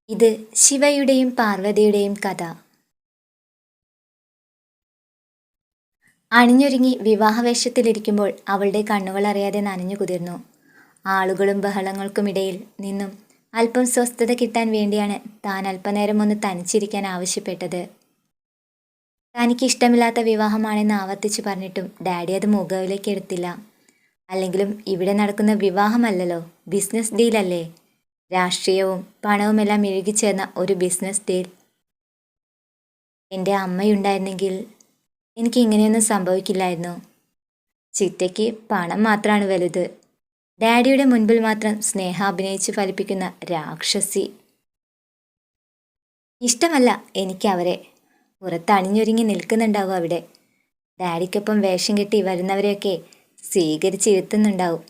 ഇത് ശിവയുടെയും പാർവതിയുടെയും കഥ. അണിഞ്ഞൊരുങ്ങി വിവാഹവേഷത്തിലിരിക്കുമ്പോൾ അവളുടെ കണ്ണുകൾ അറിയാതെ നനഞ്ഞു കുതിർന്നു. ആളുകളും ബഹളങ്ങൾക്കുമിടയിൽ നിന്നും അല്പം സ്വസ്ഥത കിട്ടാൻ വേണ്ടിയാണ് താൻ അല്പനേരം ഒന്ന് തനിച്ചിരിക്കാൻ ആവശ്യപ്പെട്ടത്. തനിക്ക് ഇഷ്ടമില്ലാത്ത വിവാഹമാണെന്ന് ആവർത്തിച്ചു പറഞ്ഞിട്ടും ഡാഡി അത് മുഖവിലേക്ക് എടുത്തില്ല. അല്ലെങ്കിലും ഇവിടെ നടക്കുന്ന വിവാഹമല്ലല്ലോ, ബിസിനസ് ഡീലല്ലേ. രാഷ്ട്രീയവും പണവുമെല്ലാം ഇഴുകിച്ചേർന്ന ഒരു ബിസിനസ് ഡീൽ. എൻ്റെ അമ്മയുണ്ടായിരുന്നെങ്കിൽ എനിക്ക് ഇങ്ങനെയൊന്നും സംഭവിക്കില്ലായിരുന്നു. ചിറ്റയ്ക്ക് പണം മാത്രമാണ് വലുത്. ഡാഡിയുടെ മുൻപിൽ മാത്രം സ്നേഹം അഭിനയിച്ച് ഫലിപ്പിക്കുന്ന രാക്ഷസി. ഇഷ്ടമല്ല എനിക്ക് അവരെ. പുറത്തണിഞ്ഞൊരുങ്ങി നിൽക്കുന്നുണ്ടാവും അവിടെ. ഡാഡിക്കൊപ്പം വേഷം കെട്ടി വരുന്നവരെയൊക്കെ സ്വീകരിച്ചിരുത്തുന്നുണ്ടാവും.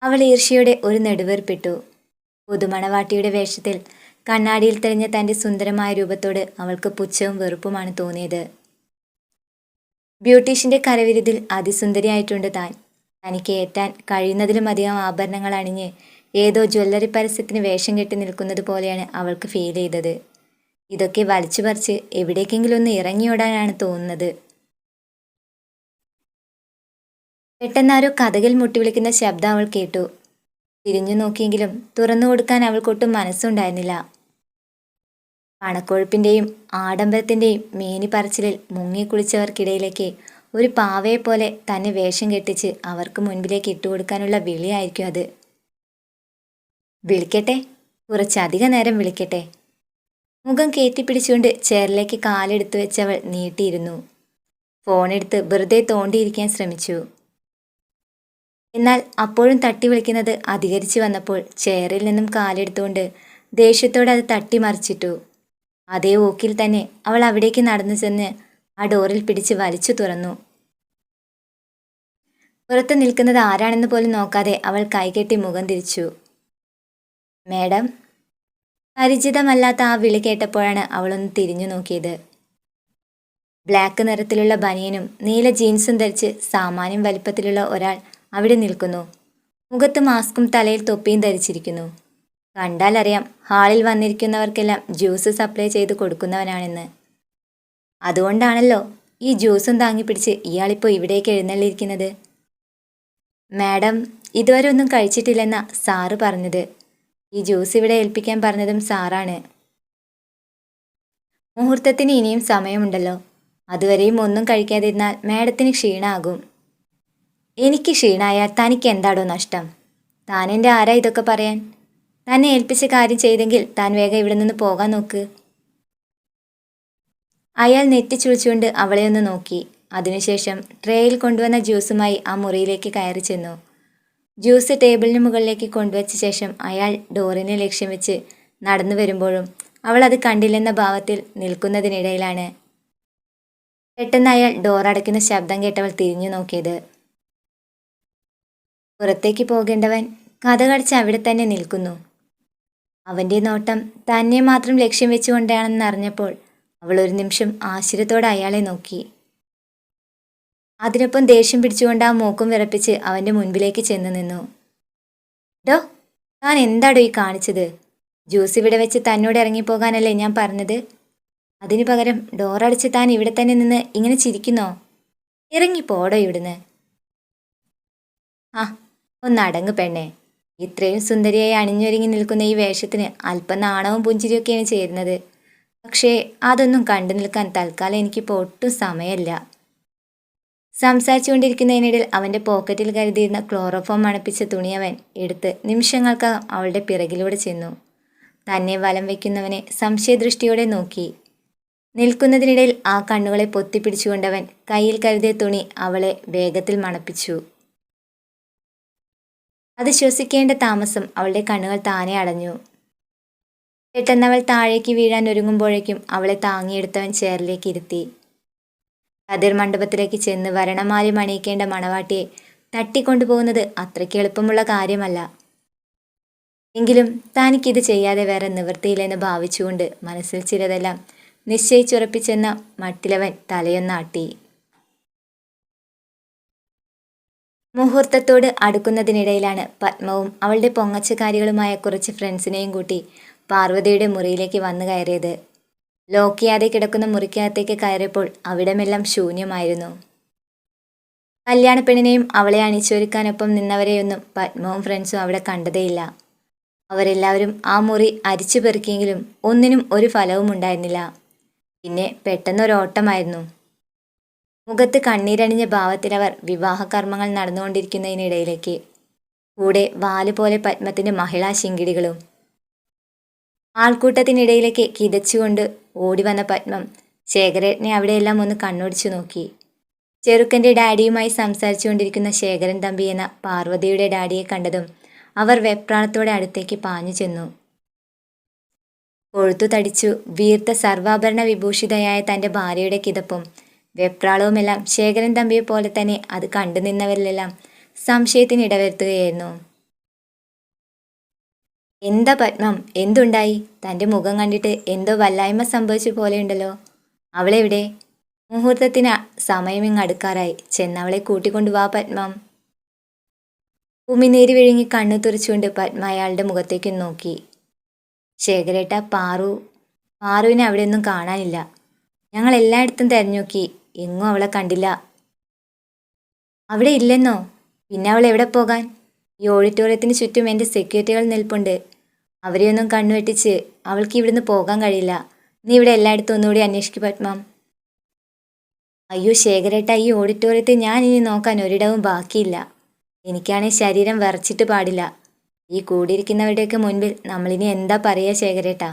അവൾ ഈർഷ്യയുടെ ഒരു നെടുവേർപ്പിട്ടു. പുതുമണവാട്ടിയുടെ വേഷത്തിൽ കണ്ണാടിയിൽ തെളിഞ്ഞ തൻ്റെ സുന്ദരമായ രൂപത്തോട് അവൾക്ക് പുച്ഛവും വെറുപ്പുമാണ് തോന്നിയത്. ബ്യൂട്ടീഷ്യൻ്റെ കരവിരുതിൽ അതിസുന്ദരിയായിട്ടുണ്ട് താൻ. തനിക്ക് ഏറ്റാൻ കഴിയുന്നതിലും അധികം ആഭരണങ്ങൾ അണിഞ്ഞ് ഏതോ ജ്വല്ലറി പരസ്യത്തിന് വേഷം കെട്ടി നിൽക്കുന്നത് പോലെയാണ് അവൾക്ക് ഫീൽ ചെയ്തത്. ഇതൊക്കെ വലിച്ചു പറിച്ച് എവിടേക്കെങ്കിലും ഒന്ന് ഇറങ്ങിയോടാനാണ് തോന്നുന്നത്. പെട്ടെന്നാരോ കതകിൽ മുട്ടിവിളിക്കുന്ന ശബ്ദം അവൾ കേട്ടു. തിരിഞ്ഞു നോക്കിയെങ്കിലും തുറന്നു കൊടുക്കാൻ അവൾക്കൊട്ടും മനസ്സുണ്ടായിരുന്നില്ല. പണക്കൊഴുപ്പിൻ്റെയും ആഡംബരത്തിൻ്റെയും മേനി പറച്ചിലിൽ മുങ്ങിക്കുളിച്ചവർക്കിടയിലേക്ക് ഒരു പാവയെപ്പോലെ തന്നെ വേഷം കെട്ടിച്ച് അവർക്ക് മുൻപിലേക്ക് ഇട്ടുകൊടുക്കാനുള്ള വിളിയായിരിക്കും അത്. വിളിക്കട്ടെ, കുറച്ചധിക നേരം വിളിക്കട്ടെ. മുഖം കയറ്റിപ്പിടിച്ചുകൊണ്ട് ചെയറിലേക്ക് കാലെടുത്തു വെച്ചവൾ നീട്ടിയിരുന്നു. ഫോണെടുത്ത് വെറുതെ തോണ്ടിയിരിക്കാൻ ശ്രമിച്ചു. എന്നാൽ അപ്പോഴും തട്ടി വിളിക്കുന്നത് അധികരിച്ചു വന്നപ്പോൾ ചെയറിൽ നിന്നും കാലെടുത്തുകൊണ്ട് ദേഷ്യത്തോടെ അത് തട്ടിമറിച്ചിട്ടു. അതേ ഊക്കിൽ തന്നെ അവൾ അവിടേക്ക് നടന്നു ചെന്ന് ആ ഡോറിൽ പിടിച്ച് വലിച്ചു തുറന്നു. പുറത്ത് നിൽക്കുന്നത് ആരാണെന്ന് പോലും നോക്കാതെ അവൾ കൈകെട്ടി മുഖം തിരിച്ചു. മേഡം. പരിചിതമല്ലാത്ത ആ വിളി കേട്ടപ്പോഴാണ് അവളൊന്ന് തിരിഞ്ഞു നോക്കിയത്. ബ്ലാക്ക് നിറത്തിലുള്ള ബനിയനും നീല ജീൻസും ധരിച്ച് സാമാന്യം വലിപ്പത്തിലുള്ള ഒരാൾ അവിടെ നിൽക്കുന്നു. മുഖത്ത് മാസ്കും തലയിൽ തൊപ്പിയും ധരിച്ചിരിക്കുന്നു. കണ്ടാൽ അറിയാം ഹാളിൽ വന്നിരിക്കുന്നവർക്കെല്ലാം ജ്യൂസ് സപ്ലൈ ചെയ്ത് കൊടുക്കുന്നവനാണെന്ന്. അതുകൊണ്ടാണല്ലോ ഈ ജ്യൂസും താങ്ങിപ്പിടിച്ച് ഇയാളിപ്പോൾ ഇവിടേക്ക് എഴുന്നള്ളിയിരിക്കുന്നത്. മാഡം ഇതുവരെ ഒന്നും കഴിച്ചിട്ടില്ലെന്നാ സാറ് പറഞ്ഞത്. ഈ ജ്യൂസ് ഇവിടെ ഏൽപ്പിക്കാൻ പറഞ്ഞതും സാറാണ്. മുഹൂർത്തത്തിന് ഇനിയും സമയമുണ്ടല്ലോ. അതുവരെയും ഒന്നും കഴിക്കാതിരുന്നാൽ മാഡത്തിന് ക്ഷീണമാകും. എനിക്ക് ക്ഷീണായാൽ തനിക്ക് എന്താടോ നഷ്ടം? താൻ എൻ്റെ ആരാ ഇതൊക്കെ പറയാൻ? തന്നെ ഏൽപ്പിച്ച കാര്യം ചെയ്തെങ്കിൽ താൻ വേഗം ഇവിടെ നിന്ന് പോകാൻ നോക്ക്. അയാൾ നെറ്റിച്ചുളിച്ചുകൊണ്ട് അവളെ ഒന്ന് നോക്കി. അതിനുശേഷം ട്രേയിൽ കൊണ്ടുവന്ന ജ്യൂസുമായി ആ മുറിയിലേക്ക് കയറി ചെന്നു. ജ്യൂസ് ടേബിളിന് മുകളിലേക്ക് കൊണ്ടുവച്ച ശേഷം അയാൾ ഡോറിനെ ലക്ഷ്യം വെച്ച് നടന്നു വരുമ്പോഴും അവൾ അത് കണ്ടില്ലെന്ന ഭാവത്തിൽ നിൽക്കുന്നതിനിടയിലാണ് പെട്ടെന്ന് അയാൾ ഡോർ അടയ്ക്കുന്ന ശബ്ദം കേട്ടവൾ തിരിഞ്ഞു നോക്കിയത്. പുറത്തേക്ക് പോകേണ്ടവൻ കതകടച്ച് അവിടെ തന്നെ നിൽക്കുന്നു. അവൻ്റെ നോട്ടം തന്നെ മാത്രം ലക്ഷ്യം വെച്ചുകൊണ്ടാണെന്ന് അറിഞ്ഞപ്പോൾ അവൾ ഒരു നിമിഷം ആശ്ചര്യത്തോടെ അയാളെ നോക്കി. അതിനൊപ്പം ദേഷ്യം പിടിച്ചുകൊണ്ട് ആ മൂക്കും വിറപ്പിച്ച് അവൻ്റെ മുൻപിലേക്ക് ചെന്ന് നിന്നു. ഡോ, താൻ എന്താടോ ഈ കാണിച്ചത്? ജ്യൂസ് ഇവിടെ വെച്ച് തന്നോട് ഇറങ്ങിപ്പോകാനല്ലേ ഞാൻ പറഞ്ഞത്? അതിനു പകരം ഡോറടിച്ച് താൻ ഇവിടെ തന്നെ നിന്ന് ഇങ്ങനെ ചിരിക്കുന്നോ? ഇറങ്ങിപ്പോടോ ഇവിടുന്ന്. ആ, ഒന്നടങ്ങ് പെണ്ണേ. ഇത്രയും സുന്ദരിയായി അണിഞ്ഞൊരുങ്ങി നിൽക്കുന്ന ഈ വേഷത്തിന് അല്പം നാണവും പുഞ്ചിരിയൊക്കെയാണ് ചേരുന്നത്. പക്ഷേ അതൊന്നും കണ്ടു നിൽക്കാൻ തൽക്കാലം എനിക്കിപ്പോൾ ഒട്ടും സമയമില്ല. സംസാരിച്ചുകൊണ്ടിരിക്കുന്നതിനിടയിൽ അവൻ്റെ പോക്കറ്റിൽ കരുതിയിരുന്ന ക്ലോറോഫോം മണപ്പിച്ച തുണിയവൻ എടുത്ത് നിമിഷങ്ങൾക്കകം അവളുടെ പിറകിലൂടെ ചെന്നു. തന്നെ വലം വയ്ക്കുന്നവനെ സംശയദൃഷ്ടിയോടെ നോക്കി. നിൽക്കുന്നതിനിടയിൽ ആ കണ്ണുകളെ പൊത്തിപ്പിടിച്ചുകൊണ്ടവൻ കയ്യിൽ കരുതിയ തുണി അവളെ വേഗത്തിൽ മണപ്പിച്ചു. അത് ശ്വസിക്കേണ്ട താമസം അവളുടെ കണ്ണുകൾ താനെ അടഞ്ഞു. പെട്ടെന്നവൾ താഴേക്ക് വീഴാൻ ഒരുങ്ങുമ്പോഴേക്കും അവളെ താങ്ങിയെടുത്തവൻ ചെയറിലേക്ക് ഇരുത്തി. കതിർ മണ്ഡപത്തിലേക്ക് ചെന്ന് വരണമാലി മണിയിക്കേണ്ട മണവാട്ടിയെ തട്ടിക്കൊണ്ടുപോകുന്നത് അത്രയ്ക്ക് എളുപ്പമുള്ള കാര്യമല്ല. എങ്കിലും തനിക്കിത് ചെയ്യാതെ വേറെ നിവൃത്തിയില്ലെന്ന് ഭാവിച്ചുകൊണ്ട് മനസ്സിൽ ചിലതെല്ലാം നിശ്ചയിച്ചുറപ്പിച്ചെന്ന മട്ടിലവൻ തലയൊന്നാട്ടി. മുഹൂർത്തത്തോട് അടുക്കുന്നതിനിടയിലാണ് പത്മവും അവളുടെ പൊങ്ങച്ചക്കാരികളുമായ കുറച്ച് ഫ്രണ്ട്സിനെയും കൂട്ടി പാർവതിയുടെ മുറിയിലേക്ക് വന്നു കയറിയത്. ലോക്ക് ചെയ്യാതെ കിടക്കുന്ന മുറിക്കകത്തേക്ക് കയറിയപ്പോൾ അവിടമെല്ലാം ശൂന്യമായിരുന്നു. കല്യാണപ്പെണ്ണിനെയും അവളെ അണിച്ചൊരുക്കാനൊപ്പം നിന്നവരെയൊന്നും പത്മവും ഫ്രണ്ട്സും അവിടെ കണ്ടതേയില്ല. അവരെല്ലാവരും ആ മുറി അരിച്ചു പെറുക്കിയെങ്കിലും ഒന്നിനും ഒരു ഫലവും ഉണ്ടായിരുന്നില്ല. പിന്നെ പെട്ടെന്നൊരോട്ടമായിരുന്നു. മുഖത്ത് കണ്ണീരണിഞ്ഞ ഭാവത്തിലവർ വിവാഹ കർമ്മങ്ങൾ നടന്നുകൊണ്ടിരിക്കുന്നതിനിടയിലേക്ക്. കൂടെ വാലുപോലെ പത്മത്തിന്റെ മഹിളാ ശിങ്കിടികളും. ആൾക്കൂട്ടത്തിനിടയിലേക്ക് കിതച്ചുകൊണ്ട് ഓടി വന്ന പത്മം ശേഖരനെ അവിടെയെല്ലാം ഒന്ന് കണ്ണോടിച്ചു നോക്കി. ചെറുക്കൻ്റെ ഡാഡിയുമായി സംസാരിച്ചുകൊണ്ടിരിക്കുന്ന ശേഖരൻ തമ്പി എന്ന പാർവതിയുടെ ഡാഡിയെ കണ്ടതും അവർ വെപ്രാളത്തോടെ അടുത്തേക്ക് പാഞ്ഞു ചെന്നു. കൊഴുത്തു തടിച്ചു വീർത്ത സർവാഭരണ വിഭൂഷിതയായ തൻ്റെ ഭാര്യയുടെ കിതപ്പും വെപ്രാളവുമെല്ലാം ശേഖരൻ തമ്പിയെ പോലെ തന്നെ അത് കണ്ടു നിന്നവരിലെല്ലാം സംശയത്തിന് ഇടവരുത്തുകയായിരുന്നു. എന്താ പത്മം, എന്തുണ്ടായി? തൻ്റെ മുഖം കണ്ടിട്ട് എന്തോ വല്ലായ്മ സംഭവിച്ചു പോലെയുണ്ടല്ലോ. അവളെവിടെ? മുഹൂർത്തത്തിന് സമയമിങ്ങ് അടുക്കാറായി. ചെന്നവളെ കൂട്ടിക്കൊണ്ടു വാ പത്മം. ഉമിനീര് വിഴുങ്ങി കണ്ണു തുറച്ചുകൊണ്ട് പത്മ അയാളുടെ മുഖത്തേക്ക് നോക്കി. ശേഖരേട്ട, പാറുവിനെ അവിടെയൊന്നും കാണാനില്ല. ഞങ്ങൾ എല്ലായിടത്തും തിരഞ്ഞു നോക്കി, എങ്ങും അവളെ കണ്ടില്ല. അവിടെ ഇല്ലെന്നോ? പിന്നെ അവൾ എവിടെ പോകാൻ? ഈ ഓഡിറ്റോറിയത്തിന് ചുറ്റും എൻ്റെ സെക്യൂരിറ്റികൾ നിൽപ്പുണ്ട്. അവരെയൊന്നും കണ്ണുവെട്ടിച്ച് അവൾക്ക് ഇവിടുന്ന് പോകാൻ കഴിയില്ല. നീ ഇവിടെ എല്ലായിടത്തും ഒന്നുകൂടി അന്വേഷിക്കും പത്മം. അയ്യോ ശേഖരേട്ട, ഈ ഓഡിറ്റോറിയത്തിൽ ഞാൻ ഇനി നോക്കാൻ ഒരിടവും ബാക്കിയില്ല. എനിക്കാണെങ്കിൽ ശരീരം വിറച്ചിട്ട് പാടില്ല. ഈ കൂടിയിരിക്കുന്നവരുടെയൊക്കെ മുൻപിൽ നമ്മളിനി എന്താ പറയുക ശേഖരേട്ട?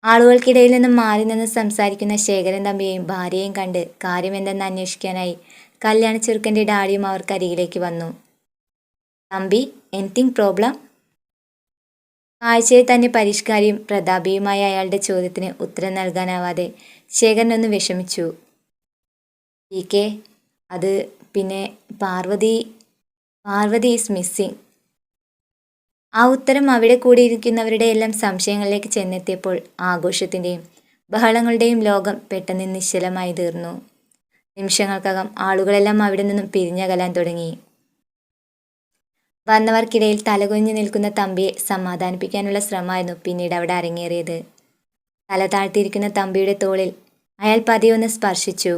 ആളുകൾക്കിടയിൽ നിന്നും മാറി നിന്ന് സംസാരിക്കുന്ന ശേഖരൻ തമ്പിയെയും ഭാര്യയെയും കണ്ട് കാര്യമെന്തെന്ന് അന്വേഷിക്കാനായി കല്യാണ ചെറുക്കൻ്റെ ഡാഡിയും അവർക്കരികിലേക്ക് വന്നു. Thampi, anything problem? കാഴ്ചയിൽ തന്നെ പരിഷ്കാരിയും പ്രതാപിയുമായ അയാളുടെ ചോദ്യത്തിന് ഉത്തരം നൽകാനാവാതെ ശേഖരനൊന്ന് വിഷമിച്ചു. PK, അത് പിന്നെ പാർവതി ഈസ് മിസ്സിങ്. ആ ഉത്തരം അവിടെ കൂടിയിരിക്കുന്നവരുടെ എല്ലാം സംശയങ്ങളിലേക്ക് ചെന്നെത്തിയപ്പോൾ ആഘോഷത്തിൻ്റെയും ബഹളങ്ങളുടെയും ലോകം പെട്ടെന്ന് നിശ്ചലമായി തീർന്നു. നിമിഷങ്ങൾക്കകം ആളുകളെല്ലാം അവിടെ നിന്നും പിരിഞ്ഞകലാൻ തുടങ്ങി. വന്നവർക്കിടയിൽ തലകുനിഞ്ഞു നിൽക്കുന്ന തമ്പിയെ സമാധാനിപ്പിക്കാനുള്ള ശ്രമമായിരുന്നു പിന്നീട് അവിടെ അരങ്ങേറിയത്. തല താഴ്ത്തിയിരിക്കുന്ന തമ്പിയുടെ തോളിൽ അയാൾ പതിയൊന്ന് സ്പർശിച്ചു.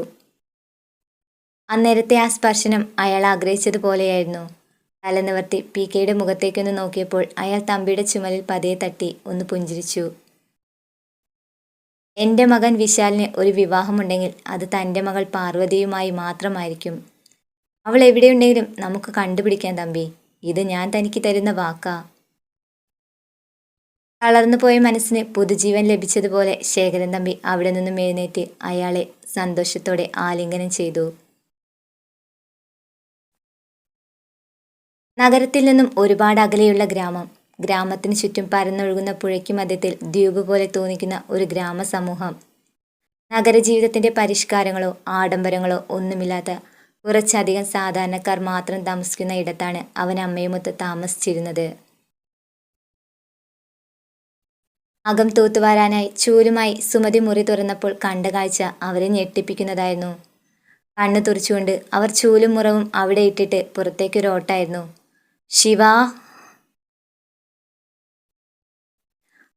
അന്നേരത്തെ ആ സ്പർശനം അയാൾ ആഗ്രഹിച്ചതുപോലെയായിരുന്നു. തല നിവർത്തി PKയുടെ മുഖത്തേക്കൊന്ന് നോക്കിയപ്പോൾ അയാൾ തമ്പിയുടെ ചുമലിൽ പതിയെ തട്ടി ഒന്ന് പുഞ്ചിരിച്ചു. എൻ്റെ മകൻ വിശാലിന് ഒരു വിവാഹമുണ്ടെങ്കിൽ അത് തൻ്റെ മകൾ പാർവതിയുമായി മാത്രമായിരിക്കും. അവൾ എവിടെയുണ്ടെങ്കിലും നമുക്ക് കണ്ടുപിടിക്കാം തമ്പി. ഇത് ഞാൻ തനിക്ക് തരുന്ന വാക്കാ. തളർന്നുപോയ മനസ്സിന് പുതുജീവൻ ലഭിച്ചതുപോലെ ശേഖരൻ തമ്പി അവിടെ നിന്നും എഴുന്നേറ്റ് അയാളെ സന്തോഷത്തോടെ ആലിംഗനം ചെയ്തു. നഗരത്തിൽ നിന്നും ഒരുപാട് അകലെയുള്ള ഗ്രാമം. ഗ്രാമത്തിന് ചുറ്റും പരന്നൊഴുകുന്ന പുഴയ്ക്ക് മധ്യത്തിൽ ദ്വീപ് പോലെ തോന്നിക്കുന്ന ഒരു ഗ്രാമസമൂഹം. നഗരജീവിതത്തിൻ്റെ പരിഷ്കാരങ്ങളോ ആഡംബരങ്ങളോ ഒന്നുമില്ലാത്ത കുറച്ചധികം സാധാരണക്കാർ മാത്രം താമസിക്കുന്ന ഇടത്താണ് അവൻ അമ്മയുമൊത്ത് താമസിച്ചിരുന്നത്. അകം തൂത്തുവാരാനായി ചൂലുമായി സുമതി മുറി തുറന്നപ്പോൾ കണ്ട കാഴ്ച അവരെ ഞെട്ടിപ്പിക്കുന്നതായിരുന്നു. കണ്ണു തുറച്ചുകൊണ്ട് അവർ ചൂലും മുറവും അവിടെ ഇട്ടിട്ട് പുറത്തേക്കൊരോട്ടായിരുന്നു. ശിവാ!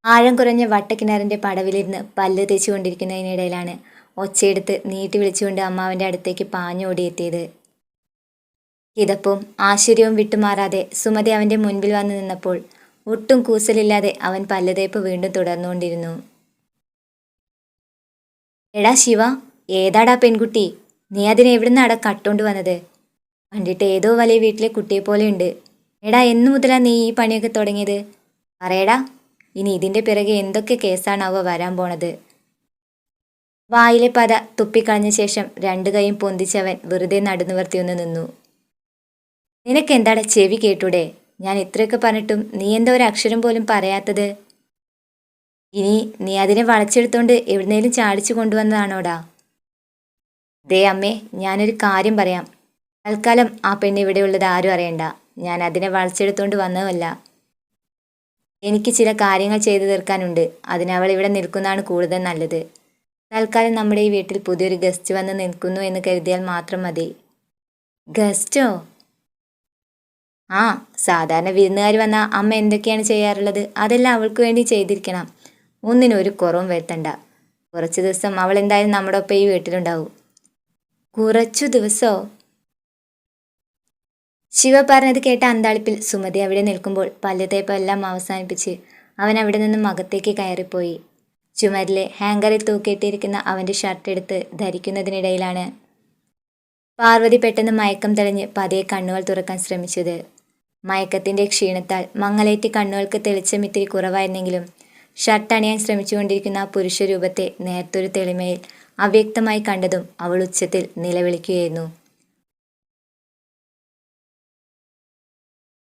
ആഴം കുറഞ്ഞ വട്ടക്കിണറിൻ്റെ പടവിലിരുന്ന് പല്ല് തേച്ചുകൊണ്ടിരിക്കുന്നതിനിടയിലാണ് ഒച്ചയെടുത്ത് നീട്ടി വിളിച്ചുകൊണ്ട് അമ്മാവൻ്റെ അടുത്തേക്ക് പാഞ്ഞോടിയെത്തിയത്. കിതപ്പും ആശ്ചര്യവും വിട്ടുമാറാതെ സുമതി അവൻ്റെ മുൻപിൽ വന്നു നിന്നപ്പോൾ ഒട്ടും കൂസലില്ലാതെ അവൻ പല്ലുതേപ്പ് വീണ്ടും തുടർന്നുകൊണ്ടിരുന്നു. എടാ ശിവ, ഏതാടാ പെൺകുട്ടി? നീ അതിനെ എവിടുന്നാടാ കട്ടോണ്ട് വന്നത്? കണ്ടിട്ട് ഏതോ വലിയ വീട്ടിലെ കുട്ടിയെ പോലെയുണ്ട്. എടാ, എന്നു മുതലാ നീ ഈ പണിയൊക്കെ തുടങ്ങിയത്? പറയടാ, ഇനി ഇതിൻ്റെ പിറകെ എന്തൊക്കെ കേസാണാവോ വരാൻ പോണത്? വായിലെ പത തുപ്പിക്കളഞ്ഞ ശേഷം രണ്ടു കൈയും പൊന്തിച്ചവൻ വെറുതെ നടുനിവർത്തിയൊന്ന് നിന്നു. നിനക്കെന്താടാ ചെവി കേട്ടൂടെ? ഞാൻ ഇത്രയൊക്കെ പറഞ്ഞിട്ടും നീ എന്താ ഒരു അക്ഷരം പോലും പറയാത്തത്? ഇനി നീ അതിനെ വളച്ചെടുത്തോണ്ട് എവിടുന്നേലും ചാടിച്ചു കൊണ്ടുവന്നതാണോടാ? ദേ അമ്മേ, ഞാനൊരു കാര്യം പറയാം. തൽക്കാലം ആ പെണ്ണ് ഇവിടെയുള്ളത് ആരും അറിയണ്ട. ഞാൻ അതിനെ വളച്ചെടുത്തോണ്ട് വന്നതല്ല. എനിക്ക് ചില കാര്യങ്ങൾ ചെയ്തു തീർക്കാനുണ്ട്. അതിനവൾ ഇവിടെ നിൽക്കുന്നതാണ് കൂടുതൽ നല്ലത്. തൽക്കാലം നമ്മുടെ ഈ വീട്ടിൽ പുതിയൊരു ഗസ്റ്റ് വന്ന് നിൽക്കുന്നു എന്ന് കരുതിയാൽ മാത്രം മതി. ഗസ്റ്റോ? ആ, സാധാരണ വിരുന്നുകാർ വന്നാൽ അമ്മ എന്തൊക്കെയാണ് ചെയ്യാറുള്ളത് അതെല്ലാം അവൾക്ക് വേണ്ടി ചെയ്തിരിക്കണം. ഒന്നിനും ഒരു കുറവും വരുത്തണ്ട. കുറച്ച് ദിവസം അവൾ എന്തായാലും നമ്മുടെ ഒപ്പം ഈ വീട്ടിലുണ്ടാവും. കുറച്ചു ദിവസോ? ശിവ പറഞ്ഞത് കേട്ട അന്താളിപ്പിൽ സുമതി അവിടെ നിൽക്കുമ്പോൾ പല്ലുതേപ്പ് എല്ലാം അവസാനിപ്പിച്ച് അവൻ അവിടെ നിന്നും അകത്തേക്ക് കയറിപ്പോയി. ചുമരിലെ ഹാങ്കറിൽ തൂക്കിയിട്ടിരിക്കുന്ന അവൻ്റെ ഷർട്ട് എടുത്ത് ധരിക്കുന്നതിനിടയിലാണ് പാർവതി പെട്ടെന്ന് മയക്കം തെളിഞ്ഞ് പതിയെ കണ്ണുകൾ തുറക്കാൻ ശ്രമിച്ചത്. മയക്കത്തിൻ്റെ ക്ഷീണത്താൽ മങ്ങലേറ്റ് കണ്ണുകൾക്ക് തെളിച്ചമിത്തിരി കുറവായിരുന്നെങ്കിലും ഷർട്ട് അണിയാൻ ശ്രമിച്ചുകൊണ്ടിരിക്കുന്ന ആ പുരുഷരൂപത്തെ നേർത്തൊരു തെളിമയിൽ അവ്യക്തമായി കണ്ടതും അവൾ ഉച്ചത്തിൽ നിലവിളിക്കുകയായിരുന്നു.